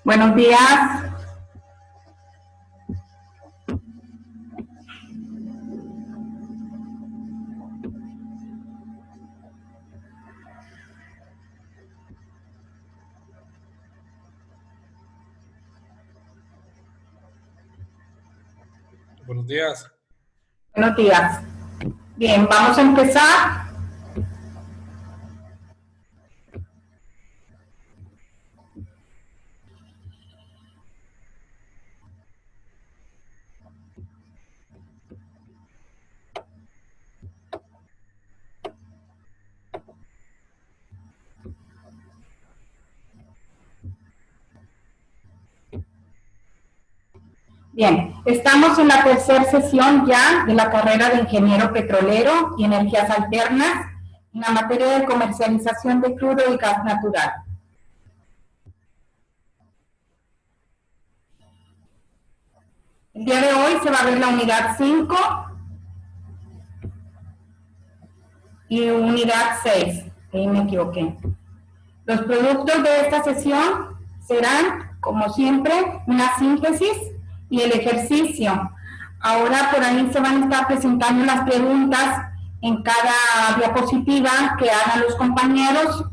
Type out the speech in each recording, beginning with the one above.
Buenos días. Buenos días. Buenos días. Bien, vamos a empezar. Bien, estamos en la tercera sesión ya de la carrera de Ingeniero Petrolero y Energías Alternas en la materia de comercialización de crudo y gas natural. El día de hoy se va a ver la unidad 5 y unidad 6. Ahí me equivoqué. Los productos de esta sesión serán, como siempre, una síntesis y el ejercicio. Ahora por ahí se van a estar presentando las preguntas en cada diapositiva que hagan los compañeros.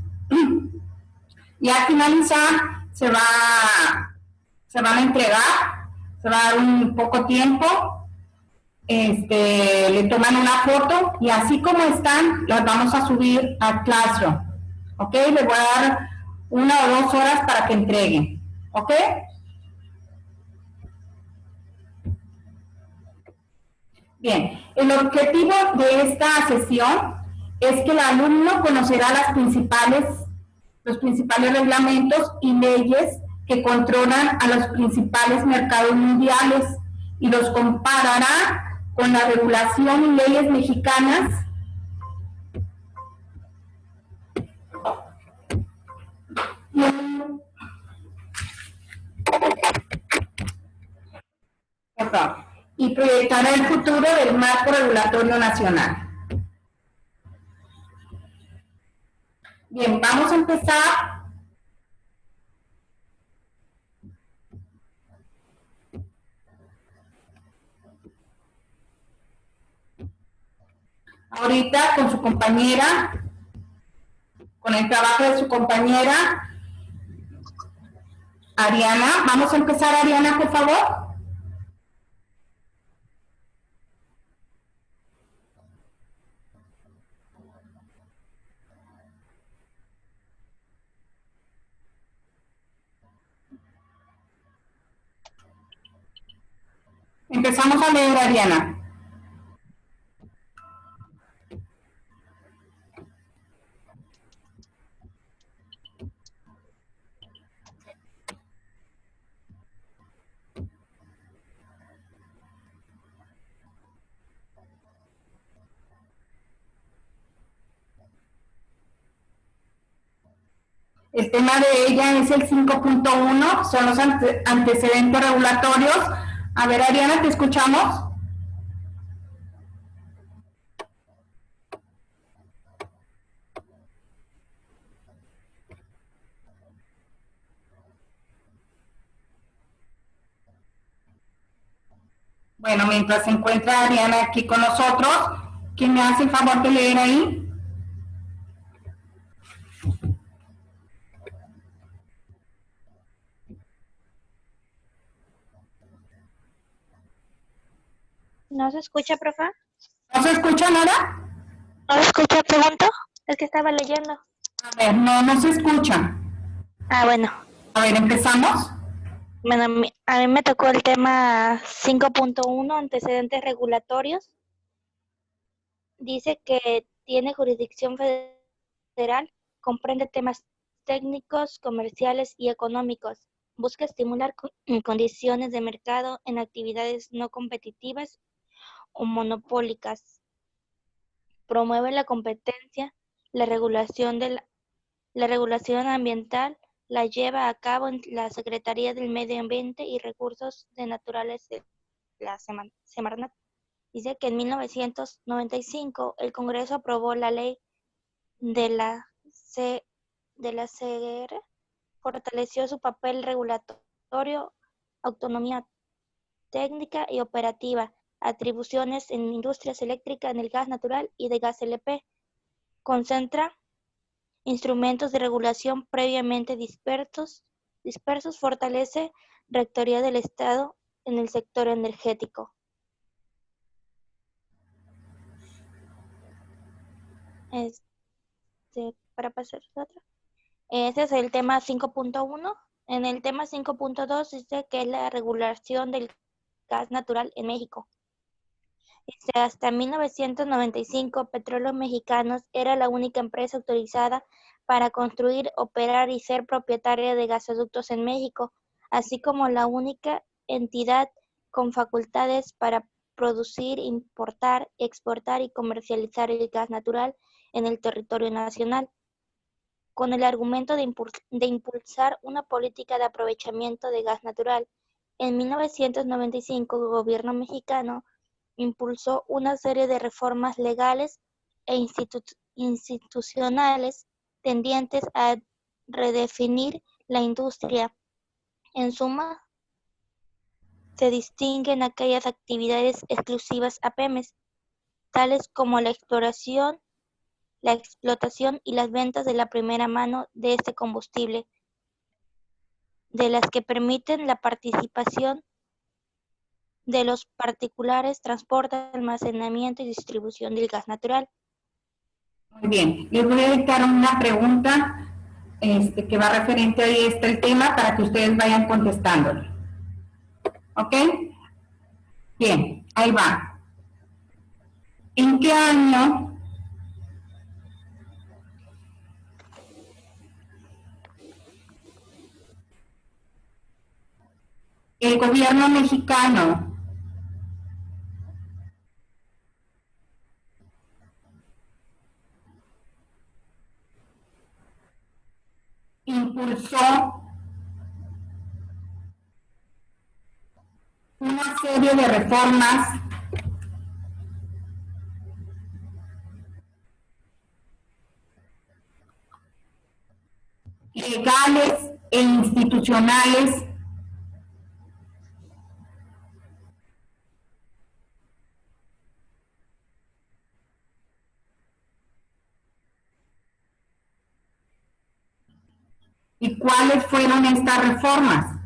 Y al finalizar se van a entregar, se va a dar un poco tiempo, le toman una foto y así como están, las vamos a subir a Classroom. ¿Ok? Les voy a dar 1 o 2 horas para que entreguen. ¿Ok? Bien, el objetivo de esta sesión es que el alumno conocerá los principales reglamentos y leyes que controlan a los principales mercados mundiales y los comparará con la regulación y leyes mexicanas y proyectará el futuro del marco regulatorio nacional. Bien, vamos a empezar. Ahorita con su compañera, con el trabajo de su compañera Ariana. Vamos a empezar, Ariana, por favor. Empezamos a leer, Ariana. El tema de ella es el 5.1, son los antecedentes regulatorios. A ver, Ariana, ¿te escuchamos? Bueno, mientras se encuentra Ariana aquí con nosotros, ¿quién me hace el favor de leer ahí? ¿No se escucha, profe? ¿No se escucha nada? ¿No se escucha, pregunto? Es que estaba leyendo. A ver, no se escucha. Ah, bueno. A ver, ¿empezamos? Bueno, a mí me tocó el tema 5.1, antecedentes regulatorios. Dice que tiene jurisdicción federal, comprende temas técnicos, comerciales y económicos. Busca estimular condiciones de mercado en actividades no competitivas o monopólicas. Promueve la competencia, la regulación ambiental la lleva a cabo en la Secretaría del Medio Ambiente y Recursos Naturales de la Semarnat. Dice que en 1995 el Congreso aprobó la ley de la CGR fortaleció su papel regulatorio, autonomía técnica y operativa, atribuciones en industrias eléctricas, en el gas natural y de gas LP. Concentra instrumentos de regulación previamente dispersos, fortalece rectoría del Estado en el sector energético. Para pasar a otro. Ese es el tema 5.1. En el tema 5.2 dice que es la regulación del gas natural en México. Hasta 1995, Petróleos Mexicanos era la única empresa autorizada para construir, operar y ser propietaria de gasoductos en México, así como la única entidad con facultades para producir, importar, exportar y comercializar el gas natural en el territorio nacional, con el argumento de impulsar una política de aprovechamiento de gas natural. En 1995, el gobierno mexicano impulsó una serie de reformas legales e institucionales tendientes a redefinir la industria. En suma, se distinguen aquellas actividades exclusivas a Pemex, tales como la exploración, la explotación y las ventas de la primera mano de este combustible, de las que permiten la participación de los particulares, transporte, almacenamiento y distribución del gas natural. Muy bien, les voy a dictar una pregunta que va referente ahí el tema para que ustedes vayan contestándolo. ¿Ok? Bien, ahí va. ¿En qué año el gobierno mexicano impulsó una serie de reformas legales e institucionales y cuáles fueron estas reformas?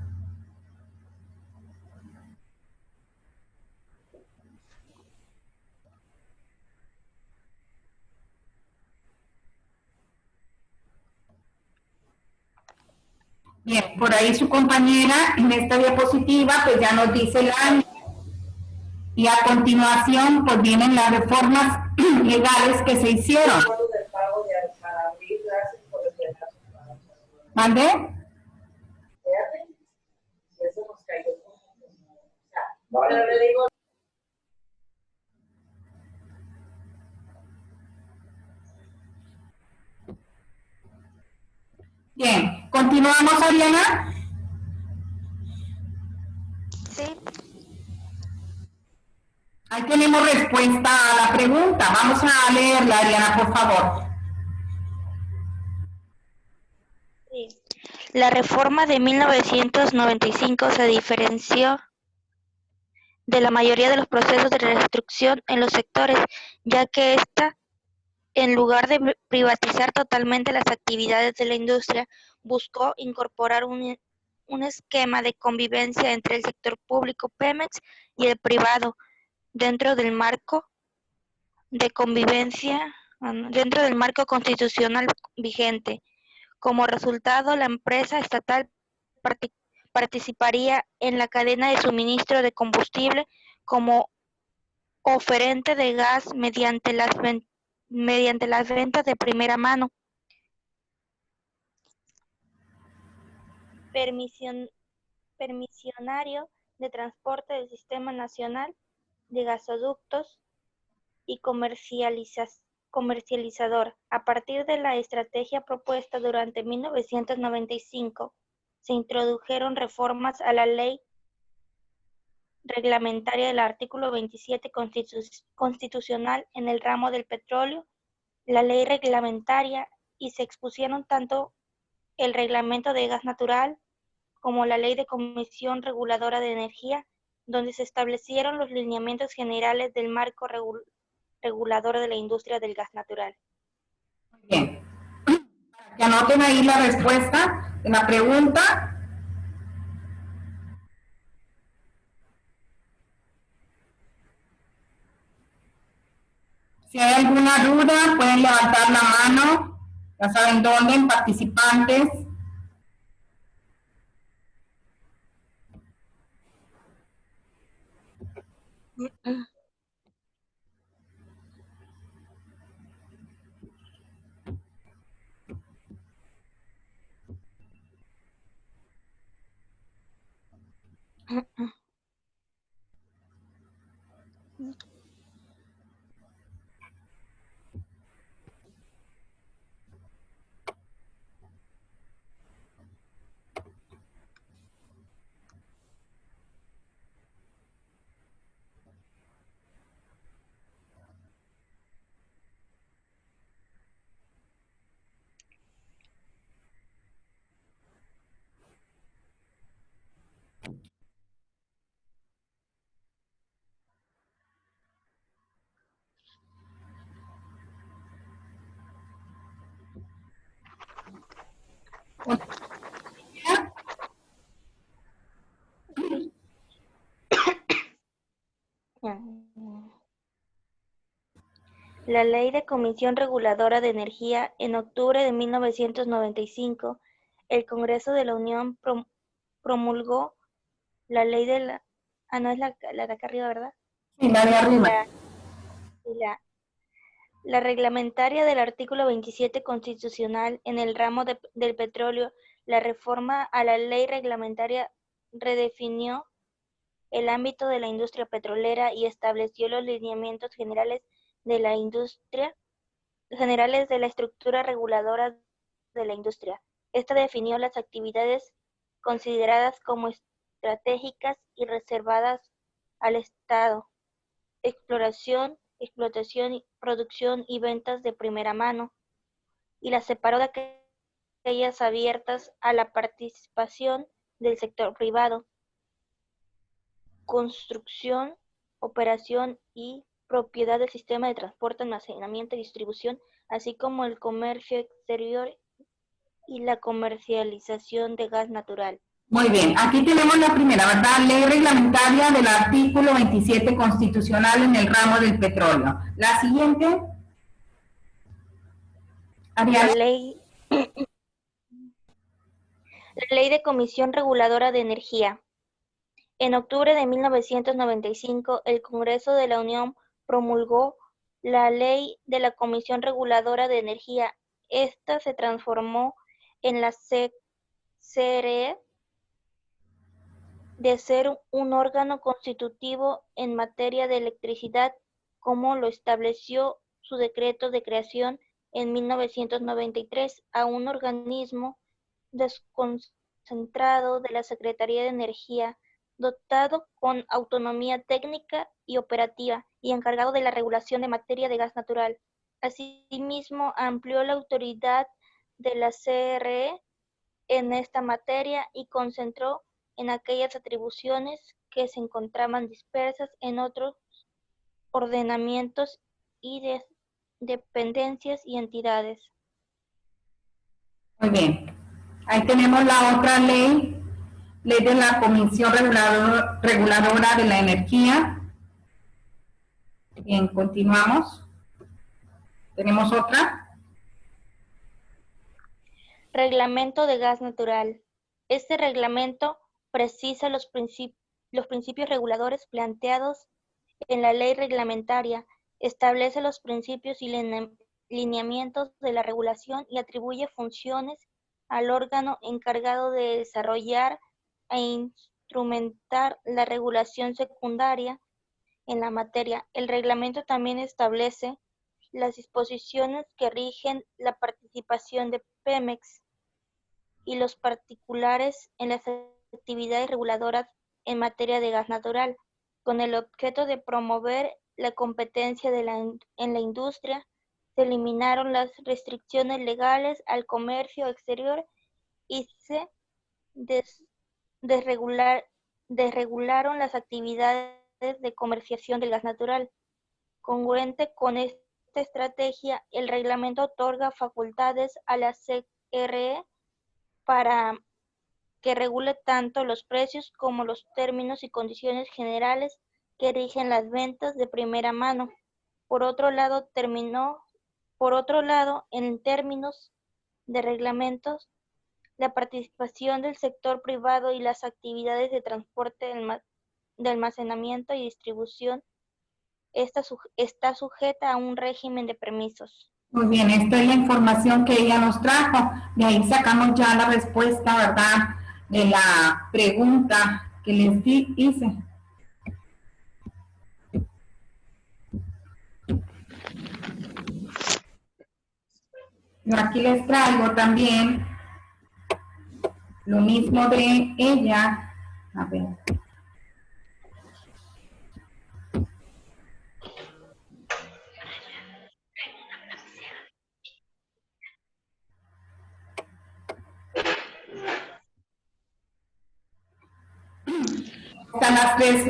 Bien, por ahí su compañera en esta diapositiva pues ya nos dice el año. Y a continuación pues vienen las reformas legales que se hicieron. ¿Mande? Bien, continuamos, Ariana. Sí. Ahí tenemos respuesta a la pregunta. Vamos a leerla, Ariana, por favor. Sí. La reforma de 1995 se diferenció de la mayoría de los procesos de reestructuración en los sectores, ya que esta, en lugar de privatizar totalmente las actividades de la industria, buscó incorporar un esquema de convivencia entre el sector público Pemex y el privado dentro del marco de convivencia, dentro del marco constitucional vigente. Como resultado, la empresa estatal participaría en la cadena de suministro de combustible como oferente de gas mediante las ventas de primera mano. Permisionario de transporte del Sistema Nacional de Gasoductos y comercializador. A partir de la estrategia propuesta durante 1995, se introdujeron reformas a la ley reglamentaria del artículo 27 constitucional en el ramo del petróleo, la ley reglamentaria, y se expusieron tanto el Reglamento de Gas Natural, como la Ley de Comisión Reguladora de Energía, donde se establecieron los lineamientos generales del marco regulador de la industria del gas natural. Bien. Que anoten ahí la respuesta de la pregunta. Si hay alguna duda, pueden levantar la mano. Ya saben dónde, en participantes. La Ley de Comisión Reguladora de Energía, en octubre de 1995, el Congreso de la Unión promulgó la ley de la... Ah, no es la de acá arriba, ¿verdad? Sí, la de arriba. La reglamentaria del artículo 27 constitucional en el ramo del petróleo, la reforma a la ley reglamentaria redefinió el ámbito de la industria petrolera y estableció los lineamientos generales de la industria, generales de la estructura reguladora de la industria. Esta definió las actividades consideradas como estratégicas y reservadas al Estado: exploración, explotación, producción y ventas de primera mano, y las separó de aquellas abiertas a la participación del sector privado: construcción, operación y propiedad del sistema de transporte, almacenamiento y distribución, así como el comercio exterior y la comercialización de gas natural. Muy bien, aquí tenemos la primera, ¿verdad? Ley reglamentaria del artículo 27 constitucional en el ramo del petróleo. La siguiente. Ariana. La Ley de Comisión Reguladora de Energía. En octubre de 1995, el Congreso de la Unión promulgó la Ley de la Comisión Reguladora de Energía. Esta se transformó en la CRE, de ser un órgano constitutivo en materia de electricidad, como lo estableció su decreto de creación en 1993, a un organismo desconcentrado de la Secretaría de Energía, dotado con autonomía técnica y operativa y encargado de la regulación de materia de gas natural. Asimismo, amplió la autoridad de la CRE en esta materia y concentró en aquellas atribuciones que se encontraban dispersas en otros ordenamientos y dependencias y entidades. Muy bien. Ahí tenemos la otra ley, ley de la Comisión Reguladora de la Energía. Bien, continuamos. Tenemos otra. Reglamento de gas natural. Este reglamento precisa los principios reguladores planteados en la ley reglamentaria, establece los principios y lineamientos de la regulación y atribuye funciones al órgano encargado de desarrollar e instrumentar la regulación secundaria en la materia. El reglamento también establece las disposiciones que rigen la participación de Pemex y los particulares en las actividades reguladoras en materia de gas natural, con el objeto de promover la competencia en la industria. Se eliminaron las restricciones legales al comercio exterior y se desregularon las actividades de comercialización del gas natural. Congruente con esta estrategia, el reglamento otorga facultades a la CRE para que regule tanto los precios como los términos y condiciones generales que rigen las ventas de primera mano. Por otro lado, en términos de reglamentos, la participación del sector privado y las actividades de transporte, de almacenamiento y distribución está sujeta a un régimen de permisos. Muy bien, esta es la información que ella nos trajo. De ahí sacamos ya la respuesta, ¿verdad?, de la pregunta que les hice. Yo aquí les traigo también lo mismo de ella. A ver.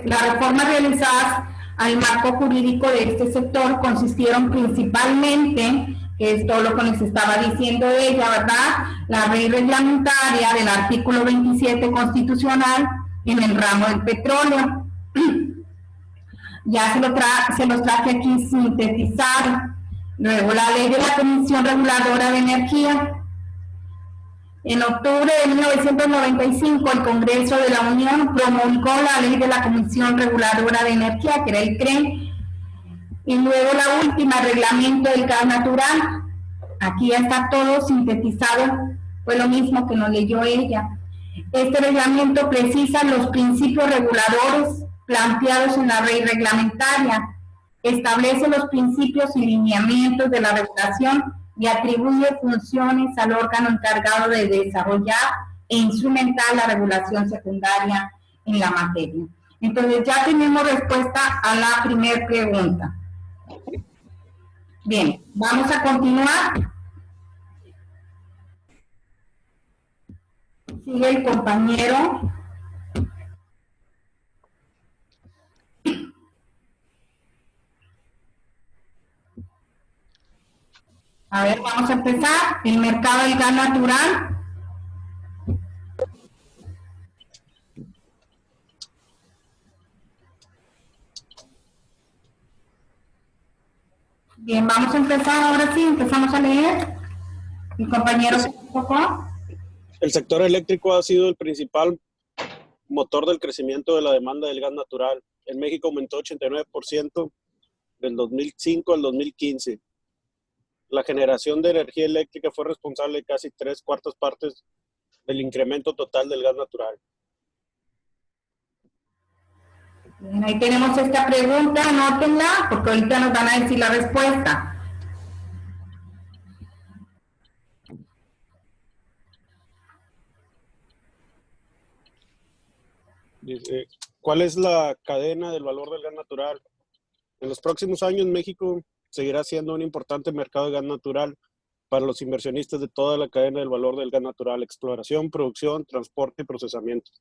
Las reformas realizadas al marco jurídico de este sector consistieron principalmente, que es todo lo que nos estaba diciendo ella, ¿verdad?, la ley reglamentaria del artículo 27 constitucional en el ramo del petróleo. Ya se los traje aquí sintetizado. Luego la ley de la Comisión Reguladora de Energía. En octubre de 1995, el Congreso de la Unión promulgó la ley de la Comisión Reguladora de Energía, que era el CRE, y luego la última, el reglamento del gas natural. Aquí ya está todo sintetizado, fue lo mismo que nos leyó ella. Este reglamento precisa los principios reguladores planteados en la ley reglamentaria, establece los principios y lineamientos de la regulación y atribuye funciones al órgano encargado de desarrollar e instrumentar la regulación secundaria en la materia. Entonces ya tenemos respuesta a la primera pregunta. Bien, vamos a continuar. Sigue el compañero. A ver, vamos a empezar. El mercado del gas natural. Bien, vamos a empezar ahora sí, empezamos a leer. Mi compañero, el sector eléctrico ha sido el principal motor del crecimiento de la demanda del gas natural. En México aumentó 89% del 2005 al 2015. La generación de energía eléctrica fue responsable de casi 3/4 partes del incremento total del gas natural. Bien, ahí tenemos esta pregunta, anótenla, porque ahorita nos van a decir la respuesta. Dice, ¿cuál es la cadena del valor del gas natural? En los próximos años, México seguirá siendo un importante mercado de gas natural para los inversionistas de toda la cadena del valor del gas natural: exploración, producción, transporte y procesamiento.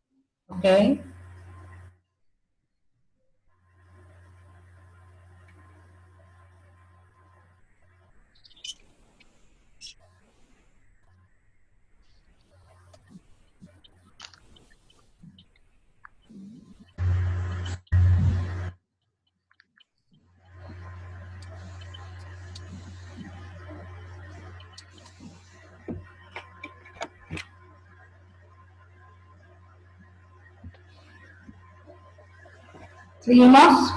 Ok. Seguimos.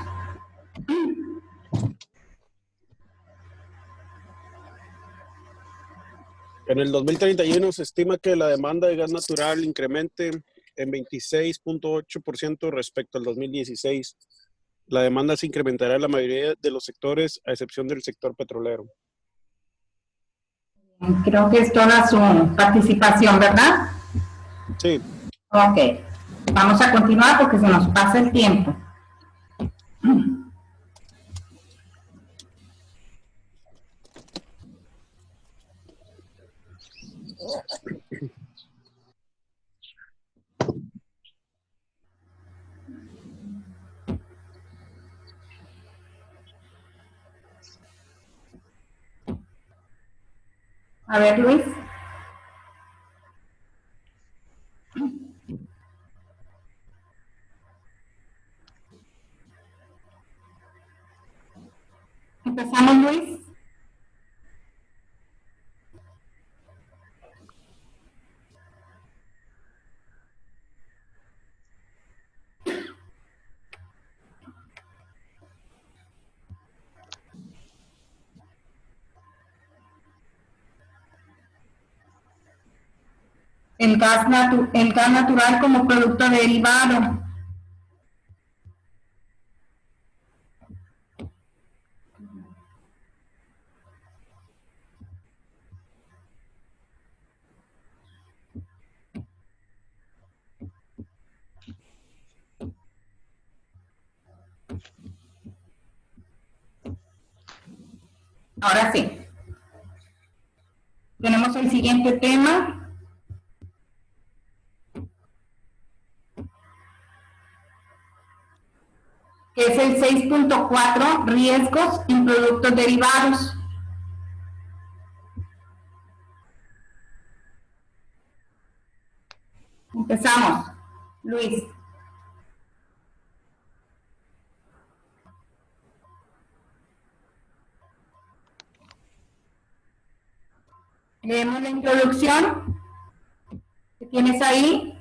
En el 2031 se estima que la demanda de gas natural incremente en 26.8% respecto al 2016. La demanda se incrementará en la mayoría de los sectores, a excepción del sector petrolero. Creo que es toda su participación, ¿verdad? Sí. Ok. Vamos a continuar porque se nos pasa el tiempo. A ver, Luis. Empezamos, Luis. El gas natural como producto derivado. Ahora sí. Tenemos el siguiente tema. Que es el 6.4, riesgos en productos derivados. Empezamos. Luis. Leemos la introducción que tienes ahí.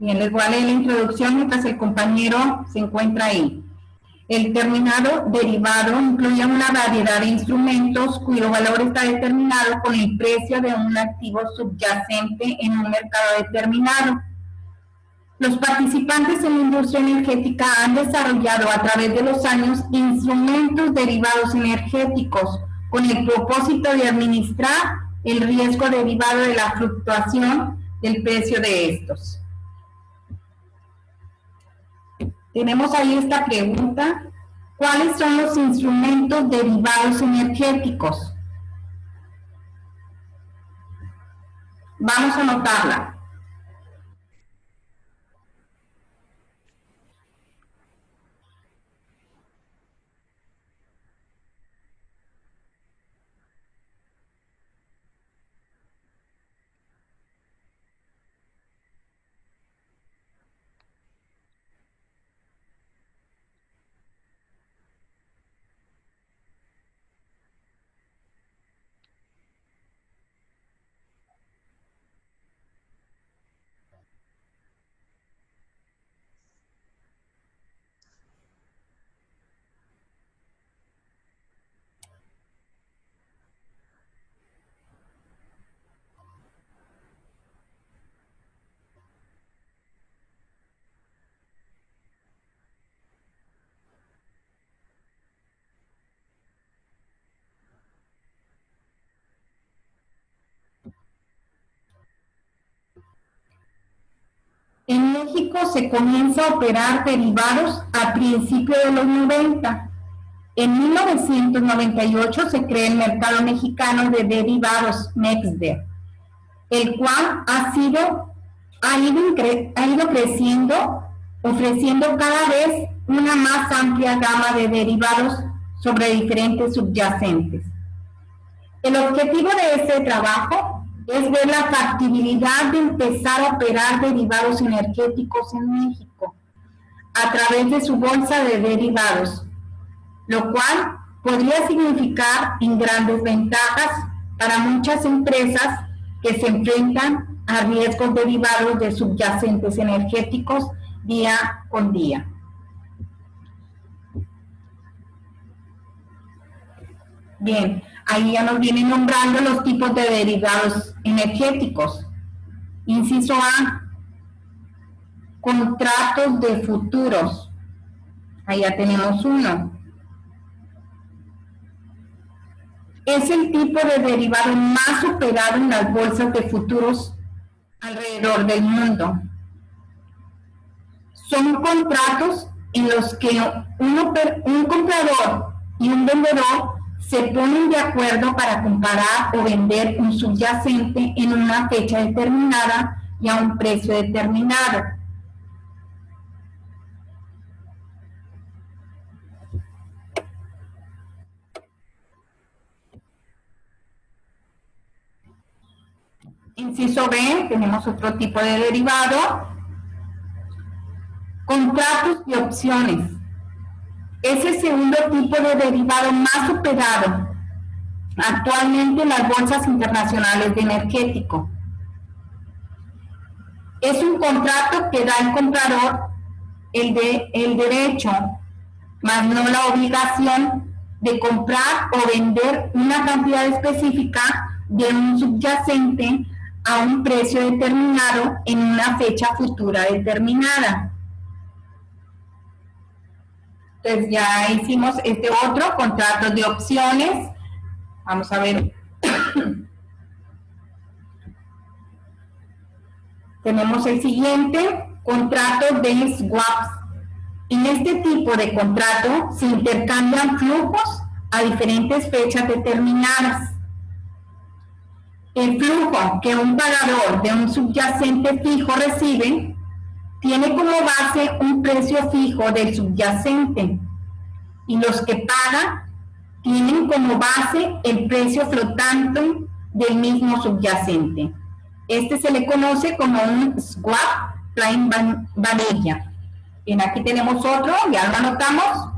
Bien, les voy a leer la introducción mientras el compañero se encuentra ahí. El terminado derivado incluye una variedad de instrumentos cuyo valor está determinado con el precio de un activo subyacente en un mercado determinado. Los participantes en la industria energética han desarrollado a través de los años instrumentos derivados energéticos con el propósito de administrar el riesgo derivado de la fluctuación del precio de estos. Tenemos ahí esta pregunta: ¿cuáles son los instrumentos derivados energéticos? Vamos a anotarla. En México se comienza a operar derivados a principios de los 90. En 1998 se crea el mercado mexicano de derivados, MEXDER, el cual ha ido creciendo, ofreciendo cada vez una más amplia gama de derivados sobre diferentes subyacentes. El objetivo de este trabajo es ver la factibilidad de empezar a operar derivados energéticos en México a través de su bolsa de derivados, lo cual podría significar grandes ventajas para muchas empresas que se enfrentan a riesgos derivados de subyacentes energéticos día con día. Bien, ahí ya nos vienen nombrando los tipos de derivados energéticos. Inciso A, contratos de futuros. Ahí ya tenemos uno. Es el tipo de derivado más operado en las bolsas de futuros alrededor del mundo. Son contratos en los que un comprador y un vendedor se ponen de acuerdo para comprar o vender un subyacente en una fecha determinada y a un precio determinado. Inciso B, tenemos otro tipo de derivado. Contratos de opciones. Es el segundo tipo de derivado más operado actualmente en las bolsas internacionales de energético. Es un contrato que da al comprador el derecho, más no la obligación, de comprar o vender una cantidad específica de un subyacente a un precio determinado en una fecha futura determinada. Entonces ya hicimos este otro, contratos de opciones. Vamos a ver. Tenemos el siguiente, contrato de swaps. En este tipo de contrato se intercambian flujos a diferentes fechas determinadas. El flujo que un pagador de un subyacente fijo recibe tiene como base un precio fijo del subyacente y los que pagan tienen como base el precio flotante del mismo subyacente. Este se le conoce como un swap plain vanilla. Bien, aquí tenemos otro, ya lo anotamos.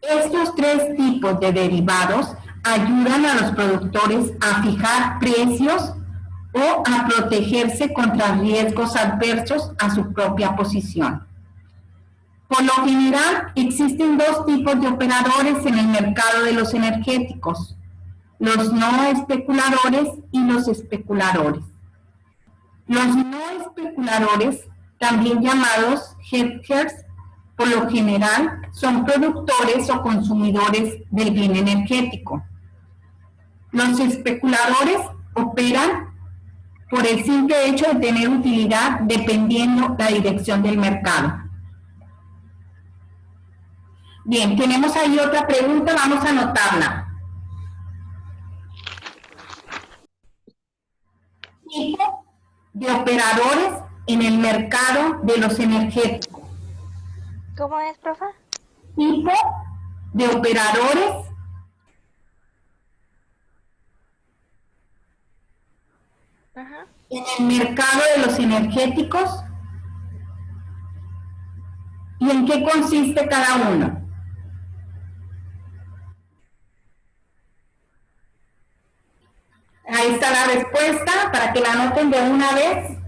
Estos tres tipos de derivados ayudan a los productores a fijar precios o a protegerse contra riesgos adversos a su propia posición. Por lo general, existen dos tipos de operadores en el mercado de los energéticos: los no especuladores y los especuladores. Los no especuladores, también llamados hedgers, por lo general son productores o consumidores del bien energético. Los especuladores operan por el simple hecho de tener utilidad dependiendo la dirección del mercado. Bien, tenemos ahí otra pregunta, vamos a anotarla. Tipo de operadores en el mercado de los energéticos. ¿Cómo es, profe? Tipo de operadores en el mercado de los energéticos y en qué consiste cada uno. Ahí está la respuesta para que la anoten de una vez.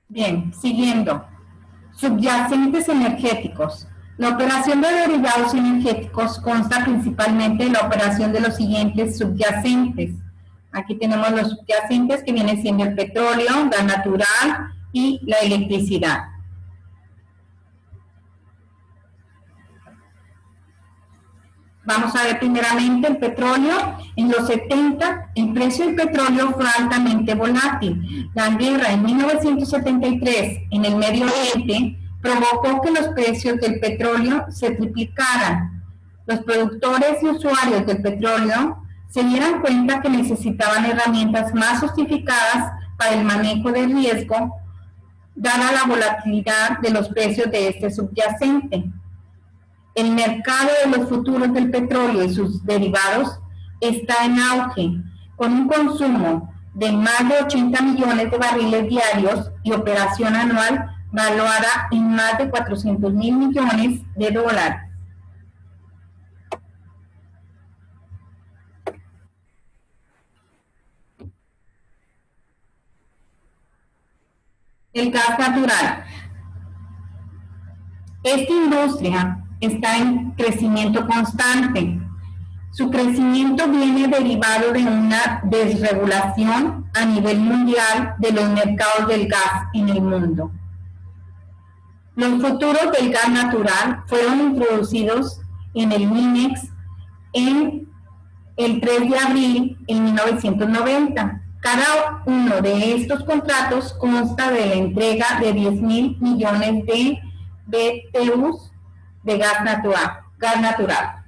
Bien, siguiendo. Subyacentes energéticos. La operación de derivados energéticos consta principalmente de la operación de los siguientes subyacentes. Aquí tenemos los subyacentes que vienen siendo el petróleo, gas natural y la electricidad. Vamos a ver primeramente el petróleo. En los 70, el precio del petróleo fue altamente volátil. La guerra en 1973 en el Medio Oriente provocó que los precios del petróleo se triplicaran. Los productores y usuarios del petróleo se dieran cuenta que necesitaban herramientas más sofisticadas para el manejo del riesgo, dada la volatilidad de los precios de este subyacente. El mercado de los futuros del petróleo y sus derivados está en auge, con un consumo de más de 80 millones de barriles diarios y operación anual valuada en más de 400.000 millones de dólares. El gas natural. Esta industria está en crecimiento constante. Su crecimiento viene derivado de una desregulación a nivel mundial de los mercados del gas en el mundo. Los futuros del gas natural fueron introducidos en el MINEX en el 3 de abril de 1990. Cada uno de estos contratos consta de la entrega de 10.000 millones de BTUs de gas natural.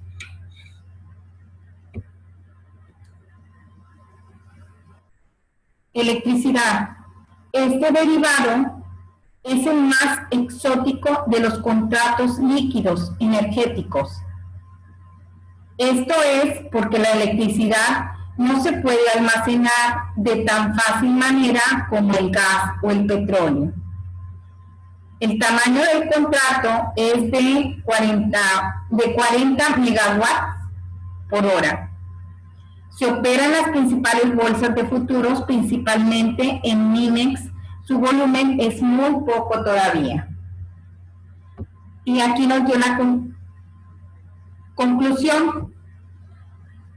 Electricidad. Este derivado es el más exótico de los contratos líquidos energéticos. Esto es porque la electricidad no se puede almacenar de tan fácil manera como el gas o el petróleo. El tamaño del contrato es de 40 megawatts por hora. Se opera en las principales bolsas de futuros, principalmente en MINEX. Su volumen es muy poco todavía. Y aquí nos dio la conclusión.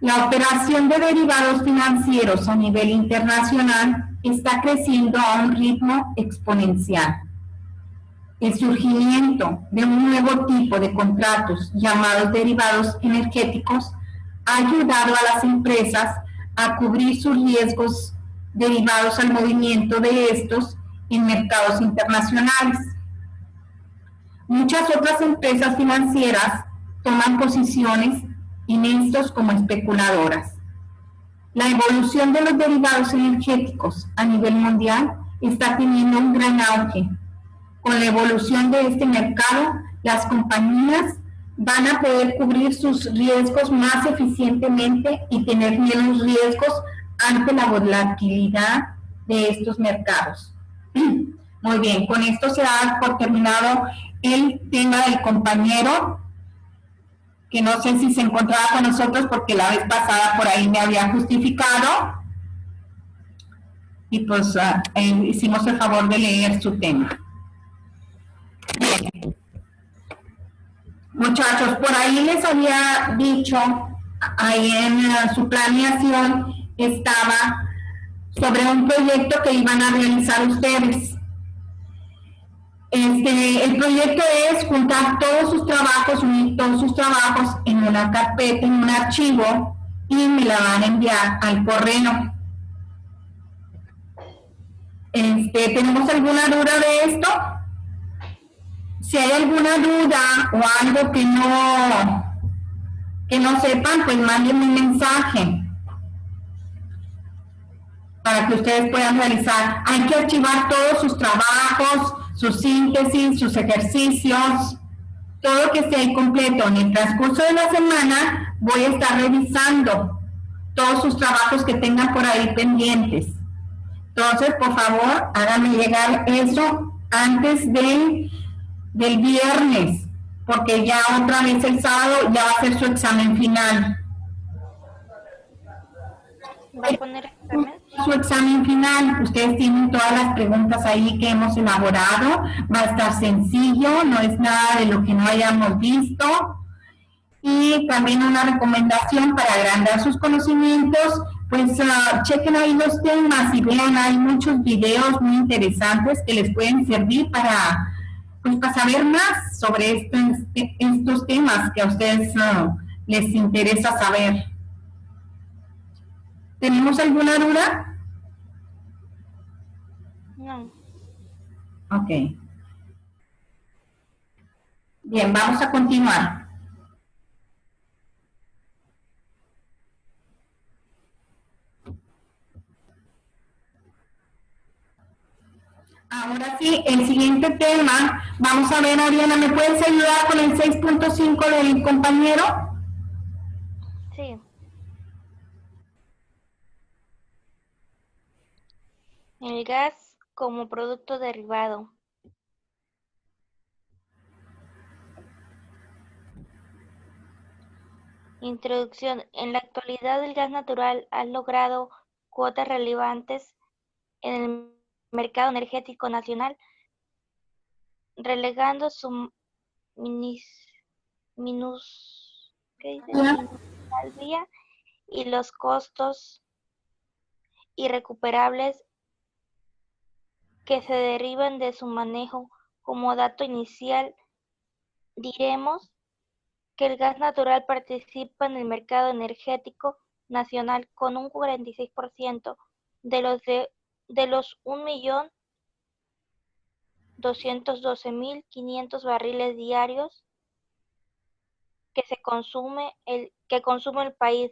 La operación de derivados financieros a nivel internacional está creciendo a un ritmo exponencial. El surgimiento de un nuevo tipo de contratos llamados derivados energéticos ha ayudado a las empresas a cubrir sus riesgos derivados al movimiento de estos en mercados internacionales. Muchas otras empresas financieras toman posiciones en estos como especuladoras. La evolución de los derivados energéticos a nivel mundial está teniendo un gran auge. Con la evolución de este mercado, las compañías van a poder cubrir sus riesgos más eficientemente y tener menos riesgos ante la volatilidad de estos mercados. Muy bien, con esto se da por terminado el tema del compañero, que no sé si se encontraba con nosotros porque la vez pasada por ahí me había justificado y pues hicimos el favor de leer su tema. Bien. Muchachos, por ahí les había dicho, ahí en su planeación estaba sobre un proyecto que iban a realizar ustedes. El proyecto es juntar todos sus trabajos, unir todos sus trabajos en una carpeta, en un archivo, y me la van a enviar al correo. ¿Tenemos alguna duda de esto? Si hay alguna duda o algo que no sepan, pues mándenme un mensaje para que ustedes puedan realizar. Hay que archivar todos sus trabajos, sus síntesis, sus ejercicios, todo que esté ahí completo. En el transcurso de la semana voy a estar revisando todos sus trabajos que tengan por ahí pendientes. Entonces, por favor, háganme llegar eso antes del viernes, porque ya otra vez el sábado ya va a ser su examen final. ¿Va a poner examen? Su examen final, ustedes tienen todas las preguntas ahí que hemos elaborado, va a estar sencillo, no es nada de lo que no hayamos visto, y también una recomendación para agrandar sus conocimientos, pues chequen ahí los temas y vean, hay muchos videos muy interesantes que les pueden servir para saber más sobre estos temas que a ustedes les interesa saber. ¿Tenemos alguna duda? No. Ok. Bien, vamos a continuar. Ahora sí, el siguiente tema, vamos a ver, Oriana, ¿me puedes ayudar con el 6.5 del compañero? Sí. El gas como producto derivado. Introducción. En la actualidad el gas natural ha logrado cuotas relevantes en el mercado energético nacional, relegando su minusvalía y los costos irrecuperables que se derivan de su manejo. Como dato inicial, diremos que el gas natural participa en el mercado energético nacional con un 46% de los 1.212.500 barriles diarios que consume el país.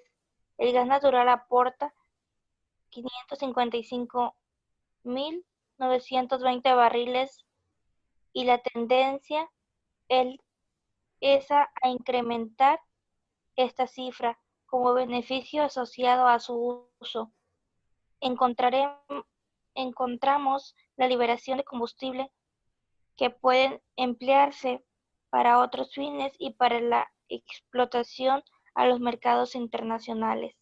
El gas natural aporta 555.920 barriles y la tendencia es a incrementar esta cifra como beneficio asociado a su uso. Encontramos la liberación de combustible que pueden emplearse para otros fines y para la explotación a los mercados internacionales.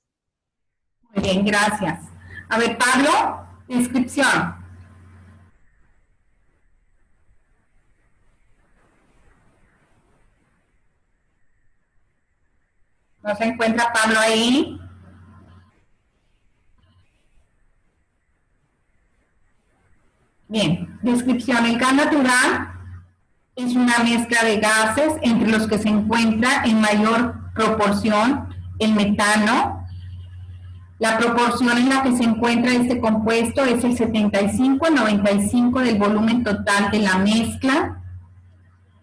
Muy bien, gracias. A ver, Pablo, descripción. ¿No se encuentra Pablo ahí? Bien, descripción. El gas natural es una mezcla de gases entre los que se encuentra en mayor proporción el metano. La proporción en la que se encuentra este compuesto es el 75-95 del volumen total de la mezcla.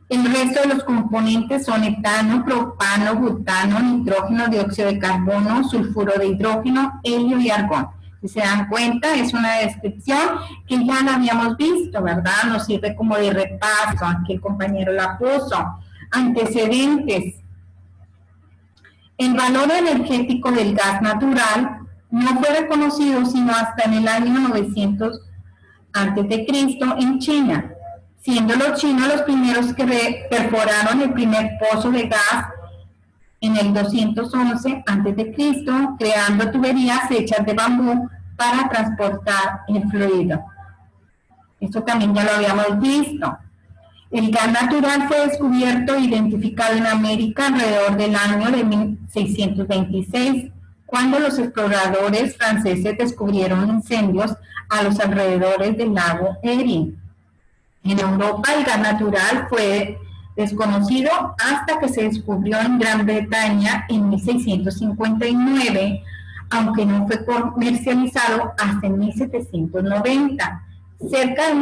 El resto de los componentes son etano, propano, butano, nitrógeno, dióxido de carbono, sulfuro de hidrógeno, helio y argón. Si se dan cuenta, es una descripción que ya la habíamos visto, ¿verdad? Nos sirve como de repaso. Aquí el compañero la puso. Antecedentes. El valor energético del gas natural no fue reconocido sino hasta en el año 900 a.C. en China, siendo los chinos los primeros que perforaron el primer pozo de gas en el 211 a.C., creando tuberías hechas de bambú para transportar el fluido. Esto también ya lo habíamos visto. El gas natural fue descubierto e identificado en América alrededor del año de 1626, cuando los exploradores franceses descubrieron incendios a los alrededores del lago Erie. En Europa el gas natural fue desconocido hasta que se descubrió en Gran Bretaña en 1659, aunque no fue comercializado hasta en 1790. Cerca de